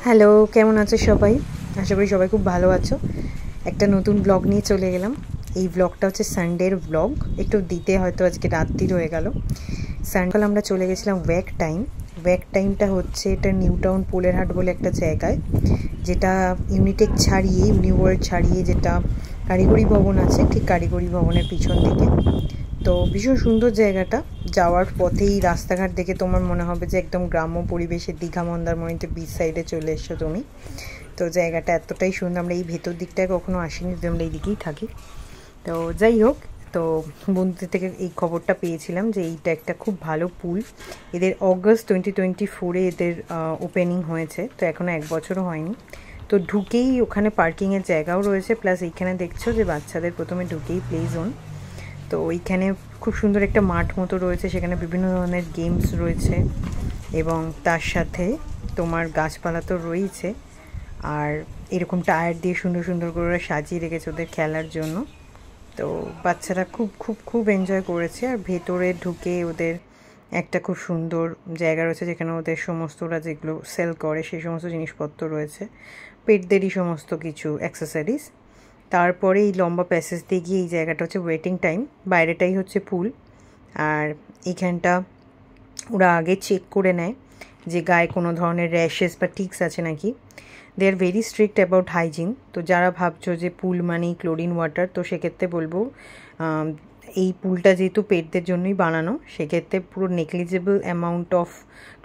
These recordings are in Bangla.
হ্যালো, কেমন আছো সবাই? আশা করি সবাই খুব ভালো আছো। একটা নতুন ব্লগ নিয়ে চলে গেলাম। এই ব্লগটা হচ্ছে সানডের ব্লগ। একটু দিতে হয়তো আজকে রাত্রির হয়ে গেল। সানডেকাল আমরা চলে গেছিলাম ওয়েক টাইম। ওয়েক টাইমটা হচ্ছে এটা নিউ টাউন পোলেরহাট বলে একটা জায়গায়, যেটা ইউনিটেক ছাড়িয়ে, ইউনিওয়ার্ল্ড ছাড়িয়ে যেটা কারিগরি ভবন আছে, ঠিক কারিগরি ভবনের পিছন দিকে। তো ভীষণ সুন্দর জায়গাটা। যাওয়ার পথেই রাস্তাঘাট দেখে তোমার মনে হবে যে একদম গ্রাম্য পরিবেশে দীঘা মন্দারমণিতে বিচ সাইডে চলে এসছো তুমি। তো জায়গাটা এতটাই সুন্দর। আমরা এই ভেতর দিকটায় কখনো আসিনি, আমরা এই দিকেই থাকি। তো যাই হোক, তো বন্ধুদের থেকে এই খবরটা পেয়েছিলাম যে এইটা একটা খুব ভালো পুল। এদের অগস্ট 2024-এ এদের ওপেনিং হয়েছে, তো এখনও 1 বছরও হয়নি। তো ঢুকেই ওখানে পার্কিংয়ের জায়গাও রয়েছে, প্লাস এইখানে দেখছো যে বাচ্চাদের প্রথমে ঢুকেই প্লে জোন। তো ওইখানে খুব সুন্দর একটা মাঠ মতো রয়েছে, সেখানে বিভিন্ন ধরনের গেমস রয়েছে এবং তার সাথে তোমার গাছপালা তো রয়েছে। আর এরকম টায়ার দিয়ে সুন্দর সুন্দর করে ওরা সাজিয়ে রেখেছে ওদের খেলার জন্য। তো বাচ্চারা খুব খুব খুব এনজয় করেছে। আর ভেতরে ঢুকে ওদের একটা খুব সুন্দর জায়গা রয়েছে, যেখানে ওদের সমস্ত ওরা যেগুলো সেল করে সেই সমস্ত জিনিসপত্র রয়েছে, পেটদেরই সমস্ত কিছু অ্যাক্সেসরিজ। তারপরে এই লম্বা প্যাসেজ দিয়ে গিয়ে এই জায়গাটা হচ্ছে ওয়েটিং টাইম, বাইরেটাই হচ্ছে পুল। আর এইখানটা ওরা আগে চেক করে নেয় যে গায়ে কোনো ধরনের র্যাশেস বা টিক্স আছে নাকি। They are very strict about hygiene. তো যারা ভাবছো যে পুল মানেই ক্লোরিন ওয়াটার, তো সেক্ষেত্রে বলবো এই পুলটা যেহেতু পেটদের জন্যই বানানো, সেক্ষেত্রে পুরো নেগলিজেবল অ্যামাউন্ট অফ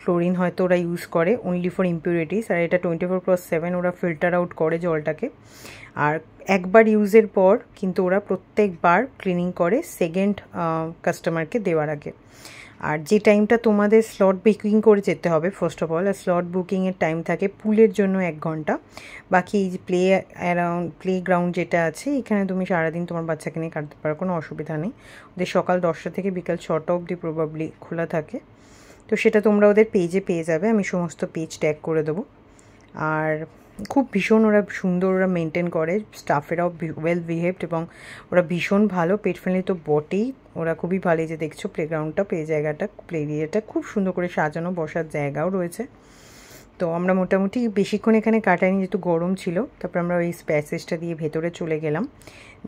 ক্লোরিন হয়তো ওরা ইউজ করে অনলি ফর ইম্পিউরিটিস। আর এটা 24/7 ওরা ফিল্টার আউট করে জলটাকে। আর একবার ইউজের পর কিন্তু ওরা প্রত্যেকবার ক্লিনিং করে সেকেন্ড কাস্টমারকে দেওয়ার আগে। আর যে টাইমটা তোমাদের স্লট বুকিং করে যেতে হবে ফার্স্ট অফ অল, আর স্লট বুকিংয়ের টাইম থাকে পুলের জন্য 1 ঘন্টা। বাকি এই যে প্লে গ্রাউন্ড যেটা আছে, এখানে তুমি সারাদিন তোমার বাচ্চাকে নিয়ে কাটতে পারো, কোনো অসুবিধা নেই। ওদের সকাল 10টা থেকে বিকাল 6টা অবধি প্রবাবলি খোলা থাকে। তো সেটা তোমরা ওদের পেজে পেয়ে যাবে, আমি সমস্ত পেজ ট্যাগ করে দেবো। আর খুব ভীষণ ওরা সুন্দর ওরা মেনটেন করে, স্টাফেরাও ওয়েল বিহেভড এবং ওরা ভীষণ ভালো। পেট ফ্রেন্ডলি তো বটেই, ওরা খুবই ভালো। এই যে দেখছো প্লেগ্রাউন্ডটা, প্লে জায়গাটা, প্লে এরিয়াটা খুব সুন্দর করে সাজানো, বসার জায়গাও রয়েছে। তো আমরা মোটামুটি বেশিক্ষণ এখানে কাটাইনি, যেহেতু গরম ছিল। তারপর আমরা ওই প্যাসেজটা দিয়ে ভেতরে চলে গেলাম।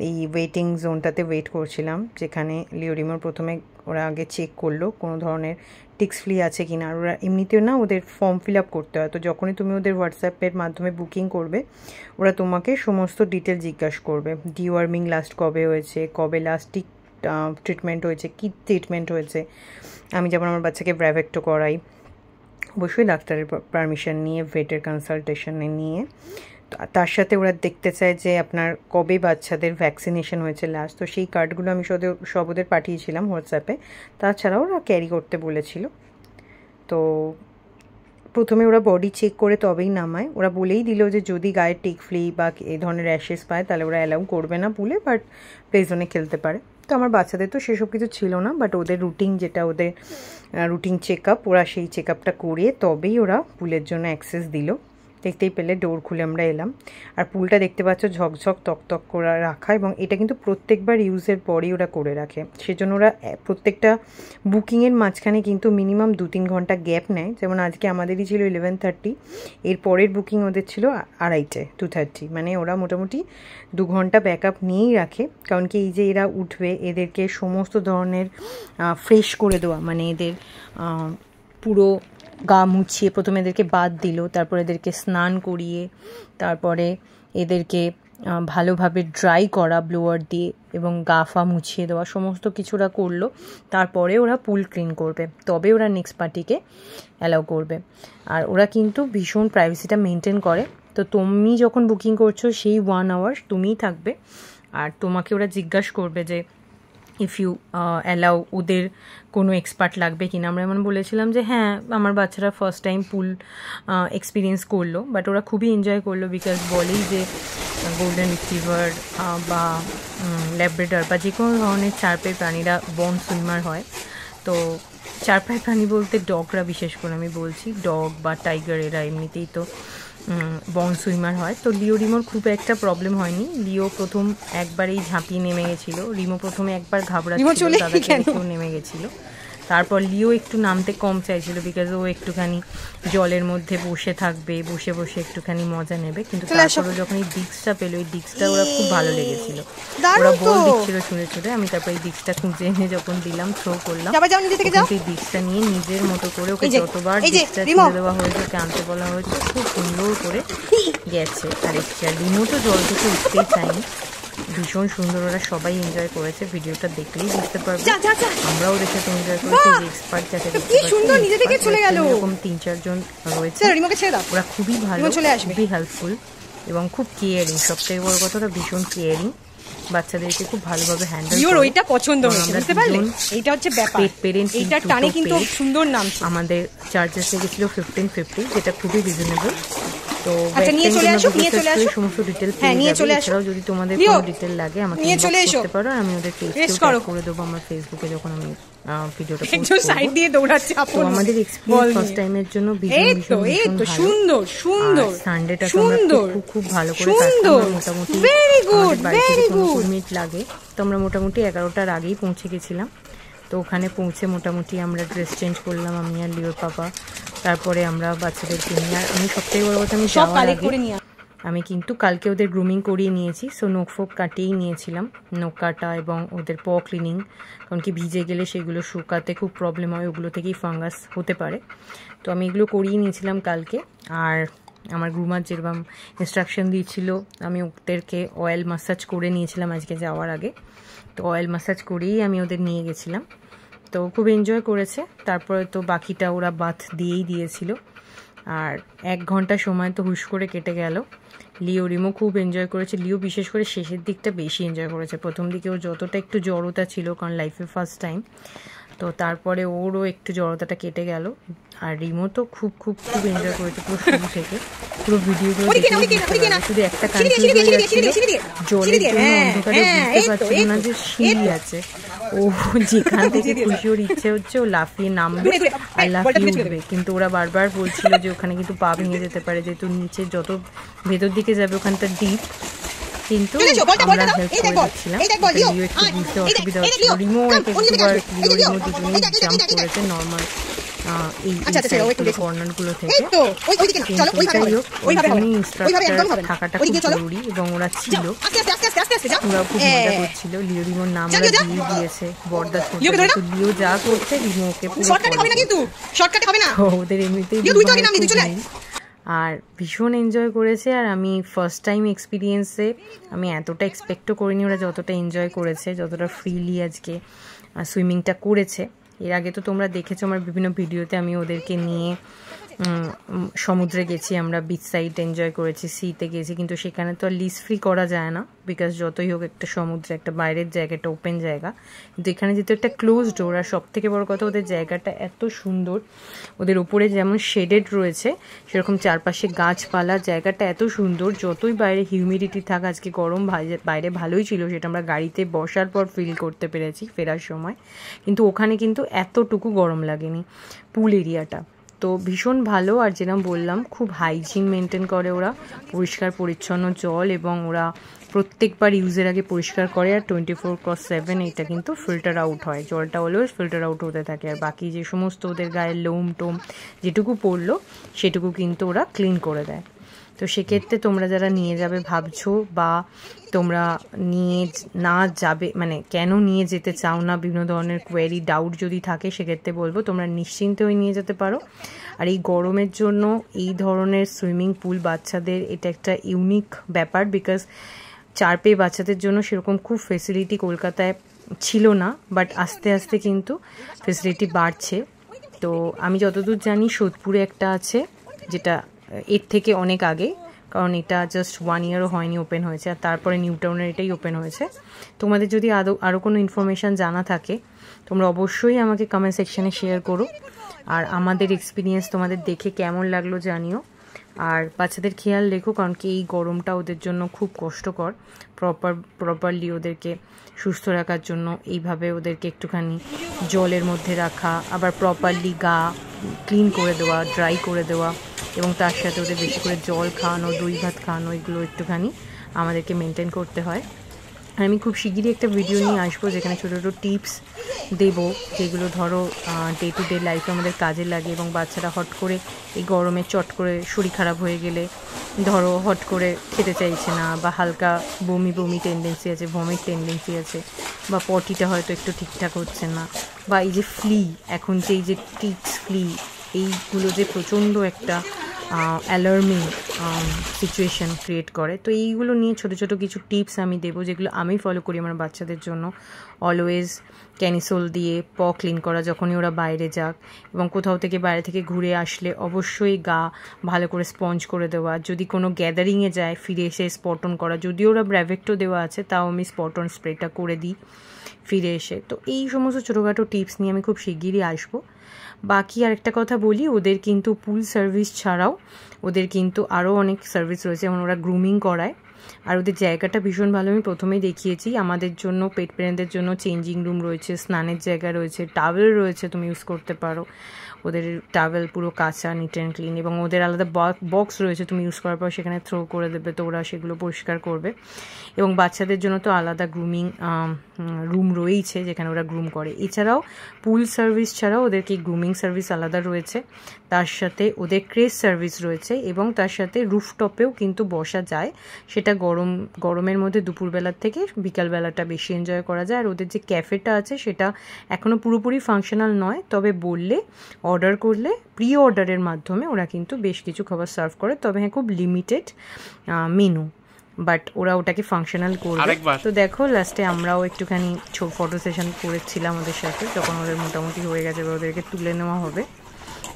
এই ওয়েটিং জোনটাতে ওয়েট করছিলাম, যেখানে লিওরিমোর প্রথমে ওরা আগে চেক করলো কোনো ধরনের টিক্স ফ্রি আছে কি না। আর ওরা এমনিতেও না, ওদের ফর্ম ফিল আপ করতে হয়। তো যখনই তুমি ওদের হোয়াটসঅ্যাপের মাধ্যমে বুকিং করবে, ওরা তোমাকে সমস্ত ডিটেল জিজ্ঞাসা করবে। ডিওয়ার্মিং লাস্ট কবে হয়েছে, কবে লাস্ট ট্রিটমেন্ট হয়েছে, কী ট্রিটমেন্ট হয়েছে। আমি যেমন আমার বাচ্চাকে ব্র্যাভেক্টো করাই, অবশ্যই ডাক্তারের পারমিশন নিয়ে, ভেটের কনসালটেশনে নিয়ে। তার সাথে ওরা দেখতে চায় যে আপনার কবে বাচ্চাদের ভ্যাকসিনেশন হয়েছে লাস্ট। তো সেই কার্ডগুলো আমি সব ওদের পাঠিয়েছিলাম হোয়াটসঅ্যাপে। তাছাড়াও ওরা ক্যারি করতে বলেছিল। তো প্রথমে ওরা বডি চেক করে তবেই নামায়। ওরা বলেই দিল যে যদি গায়ে টিক ফ্লি বা এই ধরনের র্যাশেস পায়, তাহলে ওরা অ্যালাউ করবে না পুলে, বাট প্লে জোনে খেলতে পারে। তো আমার বাচ্চাদের তো সেসব কিছু ছিল না, বাট ওদের রুটিন যেটা, ওদের রুটিন চেক আপ, ওরা সেই চেক আপটা করিয়ে তবেই ওরা পুলের জন্য অ্যাক্সেস দিল। দেখতেই পেলে ডোর খুলে আমরা এলাম। আর পুলটা দেখতে পাচ্ছ ঝকঝক তকতক করে রাখা, এবং এটা কিন্তু প্রত্যেকবার ইউজের পরেই ওরা করে রাখে। সেজন্য ওরা প্রত্যেকটা বুকিংয়ের মাঝখানে কিন্তু মিনিমাম 2-3 ঘন্টা গ্যাপ নেয়। যেমন আজকে আমাদেরই ছিল 11:30, এর পরের বুকিং ওদের ছিল 2:30, 2:30। মানে ওরা মোটামুটি 2 ঘন্টা ব্যাক আপ নিয়েই রাখে। কারণ কি, এই যে এরা উঠবে, এদেরকে সমস্ত ধরনের ফ্রেশ করে দেওয়া, মানে এদের পুরো গা মুছিয়ে প্রথমে এদেরকে বাদ দিল, তারপর এদেরকে স্নান করিয়ে, তারপরে এদেরকে ভালোভাবে ড্রাই করা ব্লোয়ার দিয়ে, এবং গা ফা মুছিয়ে দেওয়া, সমস্ত কিছু ওরা করলো। তারপরে ওরা পুল ক্লিন করবে, তবে ওরা নেক্সট পার্টিকে অ্যালাউ করবে। আর ওরা কিন্তু ভীষণ প্রাইভেসিটা মেনটেন করে। তো তুমি যখন বুকিং করছো, সেই 1 আওয়ার তুমিই থাকবে। আর তোমাকে ওরা জিজ্ঞাসা করবে যে ইফ ইউ অ্যালাউ ওদের কোনো এক্সপার্ট লাগবে কিনা। আমরা এমন বলেছিলাম যে হ্যাঁ, আমার বাচ্চারা ফার্স্ট টাইম পুল এক্সপিরিয়েন্স করলো, বাট ওরা খুবই এনজয় করলো। বিকজ বলেই যে গোল্ডেন রিট্রিভার বা ল্যাব্রাডর বা যে কোনো ধরনের চারপায়ে প্রাণীরা বন সুইমার হয়। তো চারপায়ে প্রাণী বলতে ডগরা, বিশেষ করে আমি বলছি ডগ বা টাইগার, এরা এমনিতেই তো বন সুইমার হয়। তো রিমোর খুব একটা প্রবলেম হয়নি। লিও প্রথম একবারেই ঝাঁপিয়ে নেমে গেছিলো। রিমো প্রথমে একবার ঘাবড়াচ্ছিল, দাদাকে দেখেও নেমে গেছিলো। তারপর লিও একটু নামতে কম চাইছিল, বিকজ ও একটুখানি জলের মধ্যে বসে থাকবে, বসে বসে একটুখানি মজা নেবে। কিন্তু তারপরে যখন এই ডিস্কটা পেলো, এই ডিস্কটা ওরা খুব ভালো লেগেছিল, ওরা বল দিচ্ছিল ছুঁড়ে ছুঁড়ে। আমি তারপর এই ডিস্কটা খুঁজে এনে যখন দিলাম, থ্রো করলাম, এই ডিস্কটা নিয়ে নিজের মতো করে ওকে যতবার ডিস্কটা ছুঁড়ে দেওয়া হয়েছে, ওকে আনতে বলা হয়েছে, খুব সুন্দর করে গেছে। আর রিমোটও জল থেকে উঠতেই চায়নি। ভীষণ সুন্দর, ওরা সবাই এনজয় করেছে। ভিডিওটা দেখলেই বুঝতে পারবে, আমরাও দেখে তো এনজয় করেছি। এক্সপার্ট যাতে এরকম 3-4 জন রয়েছে, ওরা খুবই ভালো, খুবই হেল্পফুল এবং খুব কেয়ারিং। সবথেকে বড় কথা, ওরা ভীষণ কেয়ারিং, বাচ্চাদেরকে খুব ভালোভাবে হ্যান্ডেল করে। ওইটা পছন্দ হয়েছে, বুঝতে পারলে? এইটা হচ্ছে ব্যাপার। এইটা টানে কিন্তু সুন্দর নাম। আমাদের চার্জেস লেগেছিল 1550, যেটা খুবই রিজনেবল। তো নিয়ে চলে আসো, সমস্ত ডিটেল এছাড়াও যদি তোমাদের কোনো ডিটেল লাগে আমাকে ইনবক্স করতে পারো, আমি ওদের পেজে করে দেবো আমার ফেসবুকে যখন আমি ভিডিওটা পোস্ট করব। সাইড দিয়ে দৌড়াচ্ছে আপু। আমাদের এক্সপেরিয়েন্স ফার্স্ট টাইমের জন্য ভীষণ সুন্দর সুন্দর। সানডেটা খুব ভালো করে কাটলাম। মোটামুটি very good, very good. 15 minute লাগে, তো আমরা মোটামুটি 11টার আগেই পৌঁছে গেছিলাম। তো ওখানে পৌঁছে মোটামুটি আমরা ড্রেস চেঞ্জ করলাম, আমি আর লিওর পাপা। তারপরে আমরা বাচ্চাদেরকে নিয়ে, আর আমি সবথেকে বড় কথা, আমি যাওয়ার আগে আমি কিন্তু কালকে ওদের গ্রুমিং করিয়ে নিয়েছি। সো নখ ফোক কাটিয়েই নিয়েছিলাম, নখ কাটা এবং ওদের প ক্লিনিং, কারণ কি ভিজে গেলে সেগুলো শুকাতে খুব প্রবলেম হয়, ওগুলো থেকেই ফাঙ্গাস হতে পারে। তো আমি এগুলো করিয়ে নিয়েছিলাম কালকে। আর আমার গ্রুমার যেরকম ইনস্ট্রাকশন দিয়েছিল, আমি ওদেরকে অয়েল ম্যাসাজ করে নিয়েছিলাম আজকে যাওয়ার আগে। তো অয়েল ম্যাসাজ করেই আমি ওদের নিয়ে গেছিলাম, তো খুব এনজয় করেছে। তারপরে তো বাকিটা ওরা বাথ দিয়েই দিয়েছিল। আর 1 ঘন্টা সময় তো হুশ করে কেটে গেল। রিমো খুব এনজয় করেছে। লিও বিশেষ করে শেষের দিকটা বেশি এনজয় করেছে। প্রথম দিকে ও যতটা একটু জড়তা ছিল, কারণ লাইফে ফার্স্ট টাইম, তো তারপরে ওরও একটু জড়তাটা কেটে গেল। আর রিমো তো খুব খুব খুব এনজয় করেছে পুরো শুরু থেকে। পুরো ভিডিওগুলো শুধু একটা কনফিউজ হয়ে যাচ্ছিল, জলের জন্য অন্ধকারে বুঝতে পারছিল না যে সিঁড়ি আছে। ও যেখান থেকে খুশি ওর ইচ্ছে হচ্ছে ও লাফিয়ে নামবে আর লাফিয়ে উঠবে, কিন্তু ওরা বারবার বলছিল যে ওখানে কিন্তু পা ভেঙে যেতে পারে, যেহেতু নিচে যত ভেতর দিকে যাবে ওখানটা ডিপ। কিন্তু আমরা হেল্প করে দিচ্ছিলাম, লিও একটু বুঝতে অসুবিধা হচ্ছিল। রিমো একবার রিমো দুজনেই জাম্প করেছে নর্মাল এই কর্নারগুলো থেকে। যাই হোক, ওইখানেই ইনস্ট্রাক্টর থাকাটা খুব জরুরি এবং ওরা ছিল, ওরা খুব মজা করছিল। রিমোর নাম ওরা দিয়ে দিয়েছে বরদা ছোট। তো লিও যা করছে রিমো ওকে ওদের এমনিতেই। আর ভীষণ এনজয় করেছে। আর আমি ফার্স্ট টাইম এক্সপিরিয়েন্সে আমি এতটা এক্সপেক্টও করিনি ওরা যতটা এনজয় করেছে, যতটা ফ্রিলি আজকে সুইমিংটা করেছে। এর আগে তো তোমরা দেখেছো আমার বিভিন্ন ভিডিওতে, আমি ওদেরকে নিয়ে সমুদ্রে গেছি, আমরা বিচ সাইড এনজয় করেছি, সিতে গেছি, কিন্তু সেখানে তো আর লিজ ফ্রি করা যায় না, বিকজ যতই হোক একটা সমুদ্রে একটা বাইরের জায়গা, একটা ওপেন জায়গা। কিন্তু এখানে যেহেতু একটা ক্লোজ ডোর, আর সব থেকে বড় কথা ওদের জায়গাটা এত সুন্দর, ওদের ওপরে যেমন শেডেড রয়েছে সেরকম চারপাশে গাছপালা, জায়গাটা এত সুন্দর। যতই বাইরে হিউমিডিটি থাক, আজকে গরম বাইরে ভালোই ছিল, সেটা আমরা গাড়িতে বসার পর ফিল করতে পেরেছি ফেরার সময়, কিন্তু ওখানে কিন্তু এতটুকু গরম লাগেনি পুল এরিয়াটা। তো ভীষণ ভালো। আর যেরকম বললাম, খুব হাইজিন মেনটেন করে ওরা, পরিষ্কার পরিচ্ছন্ন জল, এবং ওরা প্রত্যেকবার ইউজের আগে পরিষ্কার করে। আর 24/7 এটা কিন্তু ফিল্টার আউট হয়, জলটা অলওয়েজ ফিল্টার আউট হতে থাকে। আর বাকি যে সমস্ত ওদের গায়ের লোম টোম যেটুকু পড়লো সেটুকু কিন্তু ওরা ক্লিন করে দেয়। তো সেক্ষেত্রে তোমরা যারা নিয়ে যাবে ভাবছো, বা তোমরা নিয়ে না যাবে, মানে কেন নিয়ে যেতে চাও না, বিভিন্ন ধরনের কোয়েরি ডাউট যদি থাকে, সেক্ষেত্রে বলবো তোমরা নিশ্চিন্তে হয়ে নিয়ে যেতে পারো। আর এই গরমের জন্য এই ধরনের সুইমিং পুল বাচ্চাদের এটা একটা ইউনিক ব্যাপার, বিকজ 4 পেয়ে বাচ্চাদের জন্য সেরকম খুব ফেসিলিটি কলকাতায় ছিল না, বাট আস্তে আস্তে কিন্তু ফেসিলিটি বাড়ছে। তো আমি যতদূর জানি সোদপুরে একটা আছে, যেটা এর থেকে অনেক আগে, কারণ এটা জাস্ট 1 ইয়ারও হয়নি ওপেন হয়েছে, আর তারপরে নিউ টাউনের এটাই ওপেন হয়েছে। তোমাদের যদি আরও কোনো ইনফরমেশান জানা থাকে তোমরা অবশ্যই আমাকে কমেন্ট সেকশানে শেয়ার করো। আর আমাদের এক্সপিরিয়েন্স তোমাদের দেখে কেমন লাগলো জানিও। আর বাচ্চাদের খেয়াল রেখো, কারণ কি এই গরমটা ওদের জন্য খুব কষ্টকর। প্রপারলি ওদেরকে সুস্থ রাখার জন্য এইভাবে ওদেরকে একটুখানি জলের মধ্যে রাখা, আবার প্রপারলি গা ক্লিন করে দেওয়া, ড্রাই করে দেওয়া, এবং তার সাথে ওদের বেশি করে জল খাওয়ানো, দই ভাত খাওয়ানো, এগুলো একটুখানি আমাদেরকে মেনটেন করতে হয়। আর আমি খুব শিগগিরই একটা ভিডিও নিয়ে আসবো যেখানে ছোটো ছোটো টিপস দেবো, যেগুলো ধরো ডে টু ডে লাইফে আমাদের কাজে লাগে। এবং বাচ্চারা হট করে এই গরমে চট করে শরীর খারাপ হয়ে গেলে, ধরো হট করে খেতে চাইছে না, বা হালকা বমি বমি টেন্ডেন্সি আছে, ভমিট টেন্ডেন্সি আছে, বা পটিটা হয়তো একটু ঠিকঠাক হচ্ছে না, বা এই যে ফ্লি, এখন যে এই যে টিক্স ফ্লি, এইগুলো যে প্রচণ্ড একটা অ্যালার্মিং সিচুয়েশান ক্রিয়েট করে। তো এইগুলো নিয়ে ছোটো ছোটো কিছু টিপস আমি দেবো, যেগুলো আমি ফলো করি আমার বাচ্চাদের জন্য। অলওয়েজ ক্যানিসোল দিয়ে ক্লিন করা যখনই ওরা বাইরে যাক, এবং কোথাও থেকে বাইরে থেকে ঘুরে আসলে অবশ্যই গা ভালো করে স্পঞ্জ করে দেওয়া। যদি কোনো গ্যাদারিংয়ে যায় ফিরে এসে স্পট অন করা, যদিও ওরা ব্র্যাভেক্টো দেওয়া আছে তাও আমি স্পট অন স্প্রেটা করে দিই ফিরে এসে। তো এই সমস্ত ছোটোখাটো টিপস নিয়ে আমি খুব শিগগিরই আসবো। বাকি আরেকটা কথা বলি, ওদের কিন্তু পুল সার্ভিস ছাড়াও ওদের কিন্তু আরও অনেক সার্ভিস রয়েছে, যেমন ওরা গ্রুমিং করায়। আর ওদের জায়গাটা ভীষণ ভালো, আমি প্রথমেই দেখিয়েছি। আমাদের জন্য পেট প্যারেন্টদের জন্য চেঞ্জিং রুম রয়েছে, স্নানের জায়গা রয়েছে, টাওয়েল রয়েছে, তুমি ইউজ করতে পারো। ওদের টাওয়েল পুরো কাঁচা, নিট অ্যান্ড ক্লিন, এবং ওদের আলাদা বক্স রয়েছে, তুমি ইউজ করার পর সেখানে থ্রো করে দেবে, তো ওরা সেগুলো পরিষ্কার করবে। এবং বাচ্চাদের জন্য তো আলাদা গ্রুমিং রুম রয়েছে যেখানে ওরা গ্রুম করে। এছাড়াও পুল সার্ভিস ছাড়াও ওদেরকে গ্রুমিং সার্ভিস আলাদা রয়েছে, তার সাথে ওদের ক্রেজ সার্ভিস রয়েছে, এবং তার সাথে রুফটপেও কিন্তু বসা যায়। সেটা গরমের মধ্যে দুপুরবেলার থেকে বিকালবেলাটা বেশি এনজয় করা যায়। আর ওদের যে ক্যাফেটা আছে সেটা এখনও পুরোপুরি ফাংশনাল নয়, তবে বললে অর্ডার করলে প্রি অর্ডারের মাধ্যমে ওরা কিন্তু বেশ কিছু খাবার সার্ভ করে, তবে হ্যাঁ খুব লিমিটেড মেনু, বাট ওরা ওটাকে ফাংশনাল করবে। তো দেখো লাস্টে আমরাও একটুখানি ফটো সেশন করেছিলাম ওদের সাথে, যখন ওদের মোটামুটি হয়ে গেছে ওদেরকে তুলে নেওয়া হবে।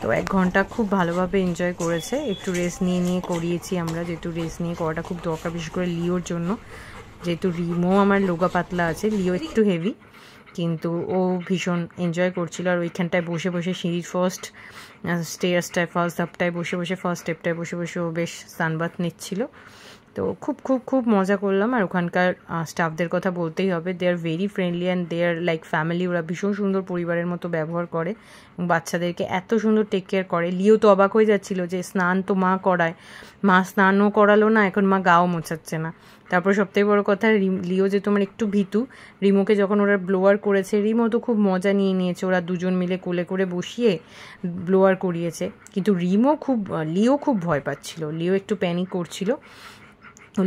তো 1 ঘন্টা খুব ভালোভাবে এনজয় করেছে। একটু রেস্ট নিয়ে করিয়েছি আমরা, যেহেতু রেস্ট নিয়ে করাটা খুব দরকার, বিশেষ করে লিওর জন্য। যেহেতু রিমো আমার লোগা পাতলা আছে, লিও একটু হেভি, কিন্তু ও ভীষণ এনজয় করছিল। আর ওইখানটায় বসে বসে সিঁড়ির ফার্স্ট স্টেয়ার্সটায় ফার্স্ট ধাপটায় বসে বসে ফার্স্ট স্টেপটায় বসে বসে ও বেশ সানবাথ নিচ্ছিল। তো খুব খুব খুব মজা করলাম। আর ওখানকার স্টাফদের কথা বলতেই হবে, they are very friendly and they are like family. ওরা ভীষণ সুন্দর পরিবারের মতো ব্যবহার করে এবং বাচ্চাদেরকে এত সুন্দর টেক কেয়ার করে। লিও তো অবাক হয়ে যাচ্ছিলো যে স্নান তো মা করায়, মা স্নানও করালো না, এখন মা গাও মোছাচ্ছে না। তারপর সবথেকে বড় কথা, লিও যে তোমার একটু ভীতু, রিমোকে যখন ওরা ব্লোয়ার করেছে, রিমো তো খুব মজা নিয়েছে। ওরা দুজন মিলে কোলে করে বসিয়ে ব্লোয়ার করিয়েছে, কিন্তু লিও খুব ভয় পাচ্ছিল, লিও একটু প্যানিক করছিল।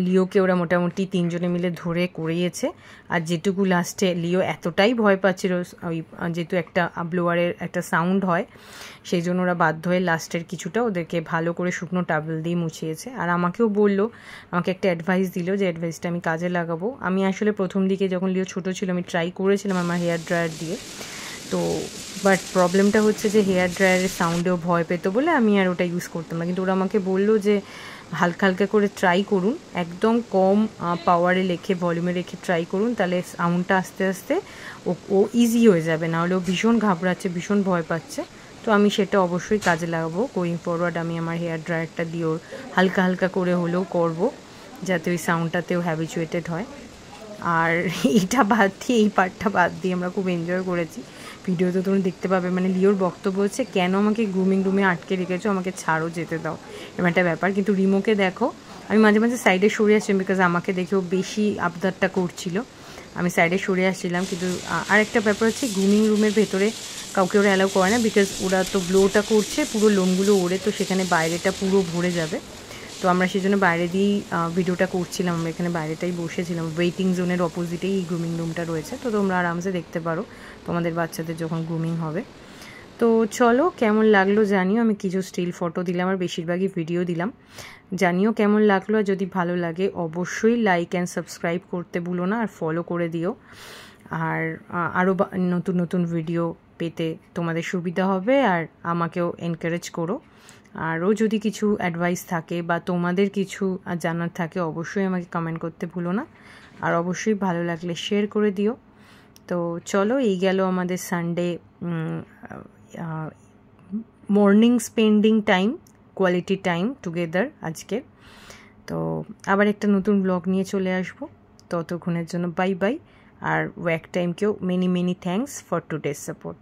লিওকে ওরা মোটামুটি 3 জনে মিলে ধরে করিয়েছে। আর যেটুকু লাস্টে লিও এতটাই ভয় পাচ্ছিল, ওই যেহেতু একটা ব্লোয়ারের একটা সাউন্ড হয়, সেই জন্য ওরা বাধ্য হয়ে লাস্টের কিছুটা ওদেরকে ভালো করে শুকনো টাওয়েল দিয়ে মুছিয়েছে। আর আমাকেও বললো, আমাকে একটা অ্যাডভাইস দিল, যে অ্যাডভাইসটা আমি কাজে লাগাবো। আমি আসলে প্রথম দিকে যখন লিও ছোটো ছিল আমি ট্রাই করেছিলাম আমার হেয়ার ড্রায়ার দিয়ে, তো বাট প্রবলেমটা হচ্ছে যে হেয়ার ড্রায়ারের সাউন্ডেও ভয় পেতো বলে আমি আর ওটা ইউজ করতাম না। কিন্তু ওরা আমাকে বললো যে হালকা হালকা করে ট্রাই করুন, একদম কম পাওয়ারে রেখে ভলিউমে রেখে ট্রাই করুন, তাহলে সাউন্ডটা আস্তে আস্তে ও ইজি হয়ে যাবে। নাহলে ও ভীষণ ঘাবড়াচ্ছে, ভীষণ ভয় পাচ্ছে। তো আমি সেটা অবশ্যই কাজে লাগাবো। গোয়িং ফরওয়ার্ড আমি আমার হেয়ার ড্রায়ারটা দিয়েও হালকা হালকা করে হলেও করবো, যাতে ওই সাউন্ডটাতেও হ্যাবিচুয়েটেড হয়। আর এইটা বাদ দিয়ে, এই পার্টটা বাদ দিয়ে আমরা খুব এনজয় করেছি। ভিডিওতে তোমরা দেখতে পাবে, মানে লিওর বক্তব্য হচ্ছে, কেন আমাকে গ্রুমিং রুমে আটকে রেখেছো, আমাকে ছাড়ো, যেতে দাও, এরকম একটা ব্যাপার। কিন্তু রিমোকে দেখো, আমি মাঝে মাঝে সাইডে সরে আসছিলাম, বিকজ আমাকে দেখেও বেশি আবদারটা করছিল, আমি সাইডে সরে আসছিলাম। কিন্তু আরেকটা ব্যাপার হচ্ছে, গ্রুমিং রুমের ভেতরে কাউকে ওরা অ্যালাউ করে না, বিকজ ওরা তো ব্লোটা করছে, পুরো লোমগুলো ওড়ে, তো সেখানে বাইরেটা পুরো ভরে যাবে। তো আমরা সেই জন্য বাইরে দিয়েই ভিডিওটা করছিলাম, আমরা এখানে বাইরেটাই বসেছিলাম। ওয়েটিং জোনের অপোজিটেই এই গ্রুমিং রুমটা রয়েছে, তো তোমরা আরামসে দেখতে পারো তোমাদের বাচ্চাদের যখন গ্রুমিং হবে। তো চলো, কেমন লাগলো জানিও। আমি কিছু স্টিল ফটো দিলাম আর বেশিরভাগই ভিডিও দিলাম, জানিও কেমন লাগলো। আর যদি ভালো লাগে অবশ্যই লাইক অ্যান্ড সাবস্ক্রাইব করতে ভুলো না, আর ফলো করে দিও। আর আরও নতুন নতুন ভিডিও পেতে তোমাদের সুবিধা হবে, আর আমাকেও এনকারেজ করো। আরও যদি কিছু অ্যাডভাইস থাকে বা তোমাদের কিছু জানার থাকে, অবশ্যই আমাকে কমেন্ট করতে ভুলো না। আর অবশ্যই ভালো লাগলে শেয়ার করে দিও। তো চলো, এই গেল আমাদের Sunday morning spending time, quality time together আজকে। তো আবার একটা নতুন ব্লগ নিয়ে চলে আসবো, ততক্ষণের জন্য বাই বাই। আর ওয়াক টাইমকেও many thanks for today's support.